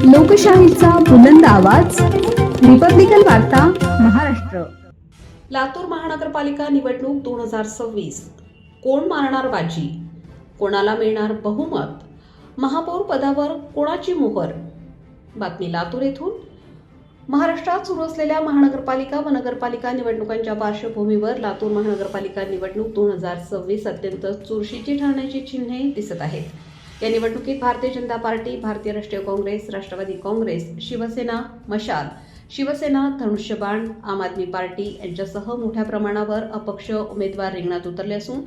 लोकशाहीचा बुलंद आवाज, रिपब्लिकन वार्ता, महाराष्ट्र. लातूर महानगरपालिका निवडणूक 2026. कोण मारणार बाजी? कोणाला मिळणार बहुमत? महापौर पदावर कोणाची मोहर? बातमी लातूर येथून. महाराष्ट्रात सुरू असलेल्या महानगरपालिका व नगरपालिका निवडणुकांच्या पार्श्वभूमीवर लातूर महानगरपालिका निवडणूक 2026 अत्यंत चुरशीची ठरण्याची चिन्हे दिसत आहेत. या निवडणुकीत भारतीय जनता पार्टी, भारतीय राष्ट्रीय काँग्रेस, राष्ट्रवादी काँग्रेस, शिवसेना, मशाल, शिवसेना, धनुष्यबाण, आम आदमी पार्टी यांच्यासह मोठ्या प्रमाणावर अपक्ष उमेदवार रिंगणात उतरले असून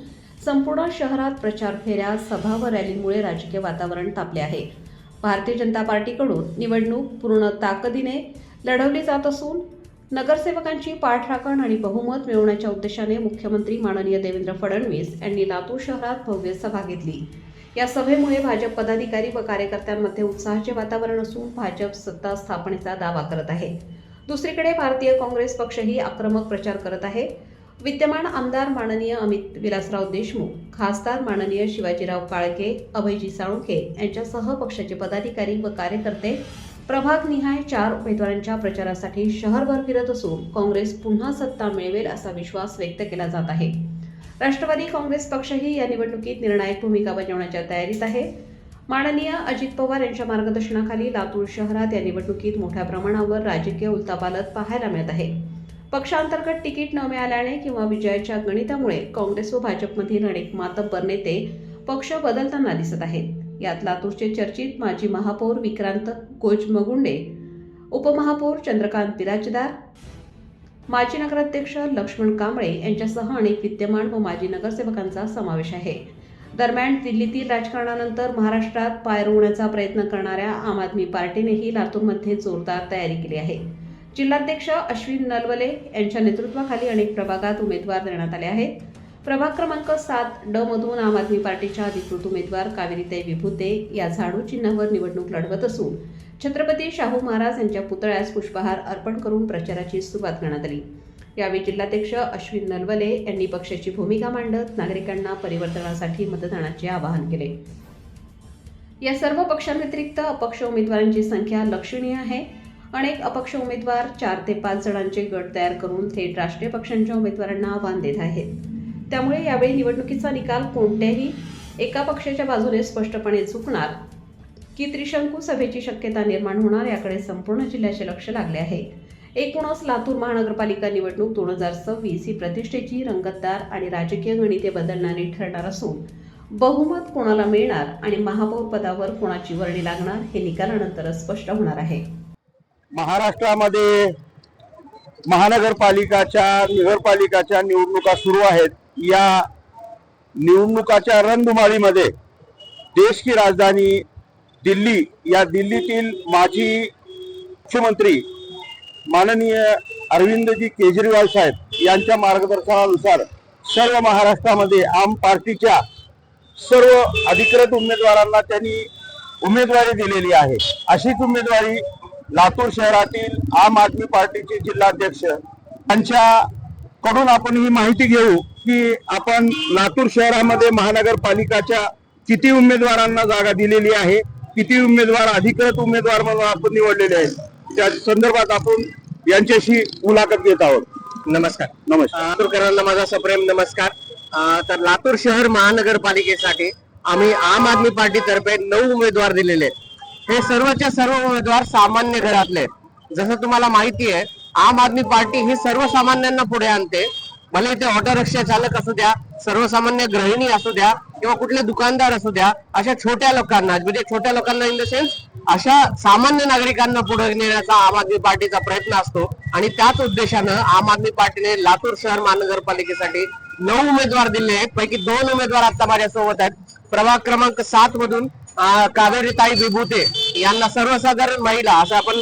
संपूर्ण शहरात प्रचार फेऱ्या, सभा व रॅलीमुळे राजकीय वातावरण तापले आहे. भारतीय जनता पार्टीकडून निवडणूक पूर्ण ताकदीने लढवली जात असून नगरसेवकांची पाठराखण आणि बहुमत मिळवण्याच्या उद्देशाने मुख्यमंत्री माननीय देवेंद्र फडणवीस यांनी लातूर शहरात भव्य सभा घेतली. या सभेमुळे भाजप पदाधिकारी व कार्यकर्त्यांमध्ये उत्साहाचे वातावरण असून भाजप सत्ता स्थापनेचा दावा करत आहे. दुसरीकडे भारतीय काँग्रेस पक्षही आक्रमक प्रचार करत आहे. विद्यमान आमदार माननीय अमित विलासराव देशमुख, खासदार माननीय शिवाजीराव काळके, अभयजी साळुंखे यांच्यासह पक्षाचे पदाधिकारी व कार्यकर्ते प्रभागनिहाय 4 उमेदवारांच्या प्रचारासाठी शहरभर फिरत असून काँग्रेस पुन्हा सत्ता मिळवेल असा विश्वास व्यक्त केला जात आहे. राष्ट्रवादी काँग्रेस पक्षही या निवडणुकीत निर्णायक भूमिका बजावण्याच्या तयारीत आहे. माननीय अजित पवार यांच्या मार्गदर्शनाखाली लातूर शहरात या निवडणुकीत मोठ्या प्रमाणावर राजकीय उलथापालथ पाहायला मिळत आहे. पक्षांतर्गत तिकीट न मिळाल्याने किंवा विजयाच्या गणितामुळे काँग्रेस व भाजपमधील अनेक मातब्बर नेते पक्ष बदलताना दिसत आहेत. यात लातूरचे चर्चित माजी महापौर विक्रांत गोजमगुंडे, उपमहापौर चंद्रकांत बिराजदार, माजी नगराध्यक्ष लक्ष्मण कांबळे यांच्यासह अनेक विद्यमान व माजी नगरसेवकांचा समावेश आहे. दरम्यान दिल्लीतील राजकारणानंतर महाराष्ट्रात पाय रोवण्याचा प्रयत्न करणाऱ्या आम आदमी पार्टीनेही लातूरमध्ये जोरदार तयारी केली आहे. जिल्हाध्यक्ष अश्विन नलवले यांच्या नेतृत्वाखाली अनेक प्रभागात उमेदवार देण्यात आले आहेत. प्रभाग क्रमांक 7D मधून आम आदमी पार्टीच्या अधिकृत उमेदवार कावेरीताई विभूते या झाडू चिन्हावर निवडणूक लढवत असून छत्रपती शाहू महाराज यांच्या पुतळ्यास पुष्पहार अर्पण करून प्रचाराची सुरुवात करण्यात आली. यावेळी जिल्हाध्यक्ष अश्विन नलवले यांनी पक्षाची भूमिका मांडत नागरिकांना परिवर्तनासाठी मतदानाचे आवाहन केले. या सर्व पक्षांव्यतिरिक्त अपक्ष उमेदवारांची संख्या लक्षणीय आहे. अनेक अपक्ष उमेदवार 4 ते 5 जणांचे गट तयार करून थेट राष्ट्रीय पक्षांच्या उमेदवारांना आव्हान देत आहेत. त्यामुळे यावेळी निवडणुकीचा निकाल कोणत्याही एका पक्षाच्या बाजूने स्पष्टपणे झुकणार की त्रिशंकू सभेची शक्यता निर्माण होणार याकडे संपूर्ण जिल्ह्याचे लक्ष लागले आहे. एकूणच लातूर महानगरपालिका निवडणूक 2026 ही प्रतिष्ठेची, रंगतदार आणि राजकीय गणिते बदलणारी ठरणार असून बहुमत कोणाला मिळणार आणि महापौर पदावर कोणाची वर्णी लागणार हे निकालानंतरच स्पष्ट होणार आहे. महाराष्ट्रामध्ये महानगरपालिकाच्या, नगरपालिकाच्या निवडणुका सुरू आहेत. या निवडणुकाच्या रणधुमाळीमध्ये देश की राजधानी दिल्ली, या दिल्लीतील माजी मुख्यमंत्री माननीय अरविंदजी केजरीवाल साहेब यांच्या मार्गदर्शनानुसार सर्व महाराष्ट्रामध्ये आम पार्टीच्या सर्व अधिकृत उमेदवारांना त्यांनी उमेदवारी दिलेली आहे. अशीच उमेदवारी लातूर शहरातील आम आदमी पार्टीचे जिल्हाध्यक्ष यांच्याकडून आपण ही माहिती घेऊ की आपण लातूर शहरामध्ये महानगरपालिकाच्या किती उमेदवारांना जागा दिलेली आहे, किती उमेदवार अधिकृत उमेदवार म्हणून आपण निवडलेले आहेत, त्या संदर्भात आपण यांच्याशी मुलाखत घेत आहोत. नमस्कार. लातूरकरांना माझा सप्रेम नमस्कार. तर लातूर शहर महानगरपालिकेसाठी आम्ही आम आदमी पार्टीतर्फे 9 उमेदवार दिलेले आहेत. हे सर्वच्या सर्व उमेदवार सामान्य घरातले आहेत. जसं तुम्हाला माहिती आहे, आम आदमी पार्टी ही सर्वसामान्यांना पुढे आणते. भले ते ऑटो रिक्षा चालक असू द्या, सर्वसामान्य गृहिणी असू द्या किंवा कुठले दुकानदार असू द्या, अशा छोट्या लोकांना, म्हणजे छोट्या लोकांना इन द सेन्स अशा सामान्य नागरिकांना पुढे नेण्याचा आम आदमी पार्टीचा प्रयत्न असतो. आणि त्याच उद्देशानं आम आदमी पार्टीने लातूर शहर महानगरपालिकेसाठी 9 उमेदवार दिले आहेत. पैकी 2 उमेदवार आता माझ्यासोबत आहेत. प्रभाग क्रमांक 7 मधून कावेरीताई विभूते यांना सर्वसाधारण महिला असं आपण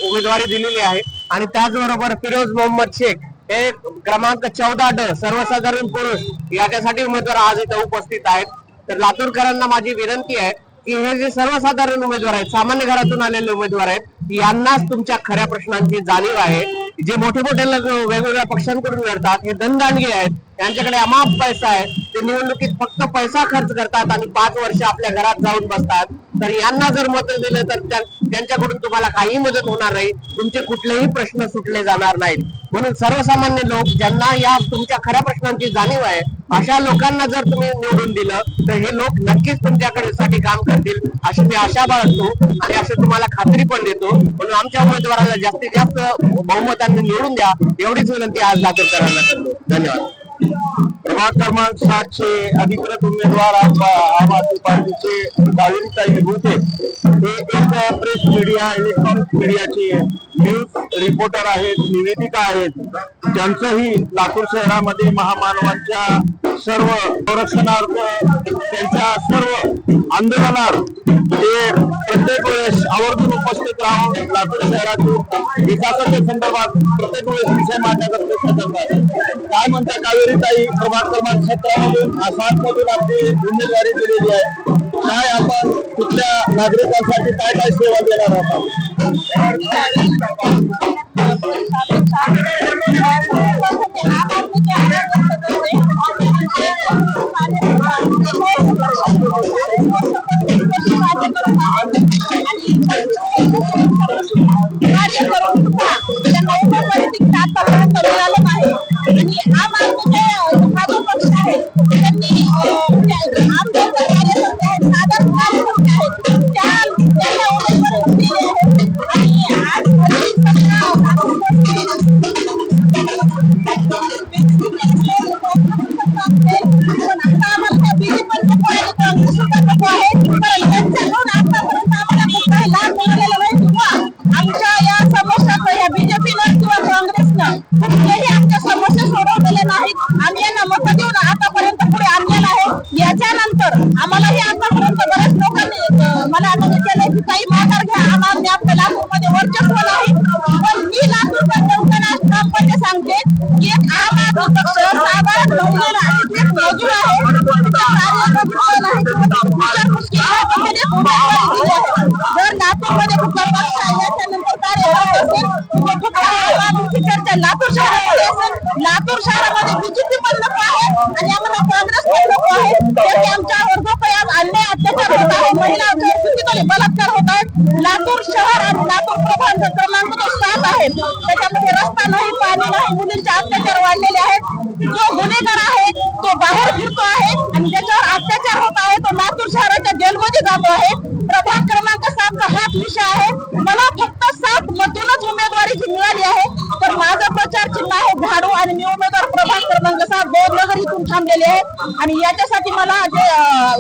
उमेदवारी दिलेली आहे. आणि त्याचबरोबर फिरोज मोहम्मद शेख हे क्रमांक 14D सर्वसाधारण पुरुष याच्यासाठी उमेदवार आज इथे उपस्थित आहेत. तर लातूरकरांना माझी विनंती आहे की हे जे सर्वसाधारण उमेदवार आहेत, सामान्य घरातून आलेले उमेदवार आहेत, यांनाच तुमच्या खऱ्या प्रश्नांची जाणीव आहे. जे मोठे मोठे वेगवेगळ्या पक्षांकडून लढतात हे धनदांडगे आहेत, त्यांच्याकडे अमाप पैसा आहे. ते निवडणुकीत फक्त पैसा खर्च करतात आणि 5 वर्ष आपल्या घरात जाऊन बसतात. तर यांना जर मत दिलं तर त्यांच्याकडून तुम्हाला काही मदत होणार नाही, तुमचे कुठलेही प्रश्न सुटले जाणार नाहीत. म्हणून सर्वसामान्य लोक ज्यांना या तुमच्या खऱ्या प्रश्नांची जाणीव आहे अशा लोकांना जर तुम्ही निवडून दिलं तर हे लोक नक्कीच तुमच्याकडे साठी काम करतील अशी मी आशा बाळगतो आणि असं तुम्हाला खात्री पण देतो. म्हणून आमच्या उमेदवाराला जास्तीत जास्त बहुमतांनी निवडून द्या एवढीच विनंती आज लातूरकरांना करतो. धन्यवाद. प्रभाग क्रमांक 7 चे अधिकृत उमेदवार आम आदमी पार्टीचे कावेरीताई होते. हे एक प्रेस मीडिया इलेक्ट्रॉनिक मीडियाचे न्यूज रिपोर्टर आहेत, निवेदिका आहेत. त्यांचंही लातूर शहरामध्ये महामानवांच्या सर्व संरक्षणार्थ त्यांच्या सर्व आंदोलनात ते प्रत्येक वेळेस आवर्जून उपस्थित राहून लातूर शहरातील विकासाच्या संदर्भात प्रत्येक वेळेस विषय मांडण्याचा प्रयत्न करतात. काय म्हणता कावेरीताई, प्रभाग क्रमांक 17 मधून 7 मधून आपली उमेदवारी दिलेली आहे, काय आपण कुठल्या नागरिकांसाठी काय काय सेवा देणार आहात? लातूर शहरामध्ये बीजेपी पण नको आहे आणि आम्हाला काँग्रेस पण नको आहे. आमच्यावर जो काही अन्याय अत्याचार होत आहे, महिलांवर कितीतरी बलात्कार होत आहेत. लातूर शहर आणि लातूर प्रभाग क्रमांक 7 आहे, त्याच्यामध्ये रस्ता नाही, पाणी नाही, मुलींचे अत्याचार वाढलेले आहेत. जो गुन्हेगार आहे तो बाहेर फिरतो आहे आणि ज्याच्यावर अत्याचार होत आहे तो लातूर शहराच्या जेलमध्ये जातो आहे. प्रभाग क्रमांक 7 चा हाच विषय आहे. मला फक्त 7 मधूनच उमेदवारी जी मिळाली आहे, तर माझं प्रचार चिन्ह आहे झाडू आणि मी उमेदवार प्रभाग क्रमांक 7 बौद्धनगर इथून थांबलेले आहे. आणि याच्यासाठी मला जे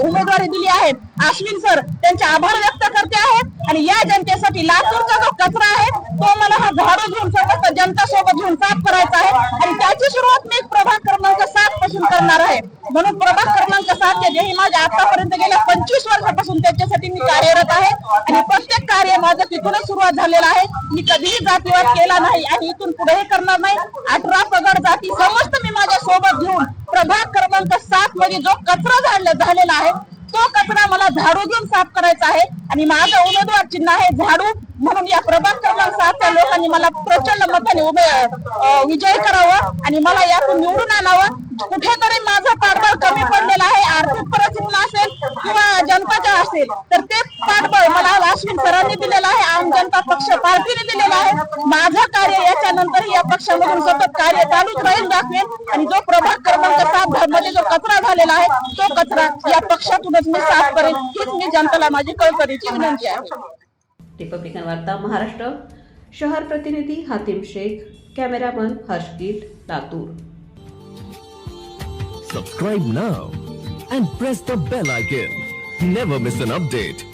उमेदवारी दिली आहे अश्विन सर, त्यांचे आभार व्यक्त करते आहेत. आणि या जनतेसाठी लातूरचा जो कचरा आहे तो मला हा झाडू घेऊन सर्व जनता सोबत घेऊन साफ करायचा आहे आणि त्याची सुरुवात मी प्रभाग क्रमांक 7 पासून करणार आहे. म्हणून प्रभाग क्रमांक 7 जे ही माझ्या आतापर्यंत गेल्या 25 वर्षापासून त्याच्यासाठी मी कार्यरत आहे आणि प्रत्येक कार्य माझं तिथूनच सुरुवात झालेलं आहे. मी कधीही जातीवाद केला नाही आणि इथून पुढेही करणार नाही. 18 पगड जाती समस्त मी माझ्या सोबत घेऊन प्रभाग क्रमांक 7 मध्ये जो कचरा झालेला आहे तो कचरा मला झाडू घेऊन साफ करायचा आहे आणि माझं उमेदवार चिन्ह आहे झाडू. म्हणून या प्रभाग क्रमांक 7 लोकांनी मला प्रचंड मताने विजय करावं आणि मला यातून निवडून आणावं. कुठेतरी माझं पाठबळ कमी पडलेलं आहे, आर्थिक परिस्थिती असेल किंवा जनताच्या असेल, तर ते पाठबळ मला अश्विन सरांनी दिलेलं आहे, आम जनता पक्ष पार्टीने दिलेलं आहे. माझं कार्य याच्यानंतर या पक्षामधून सतत कार्य चालूच राहील दाखवेल आणि जो प्रभाग क्रमांक 7 मध्ये जो कचरा झालेला आहे तो कचरा या पक्षातूनच मी साफ करेन, हीच मी जनतेला माझी कळकळीची विनंती आहे. रिपब्लिकन वार्ता महाराष्ट्र, शहर प्रतिनिधी Hatim Shaikh, cameraman Harshgeet, Latur. Subscribe now and press the bell icon. Never miss an update.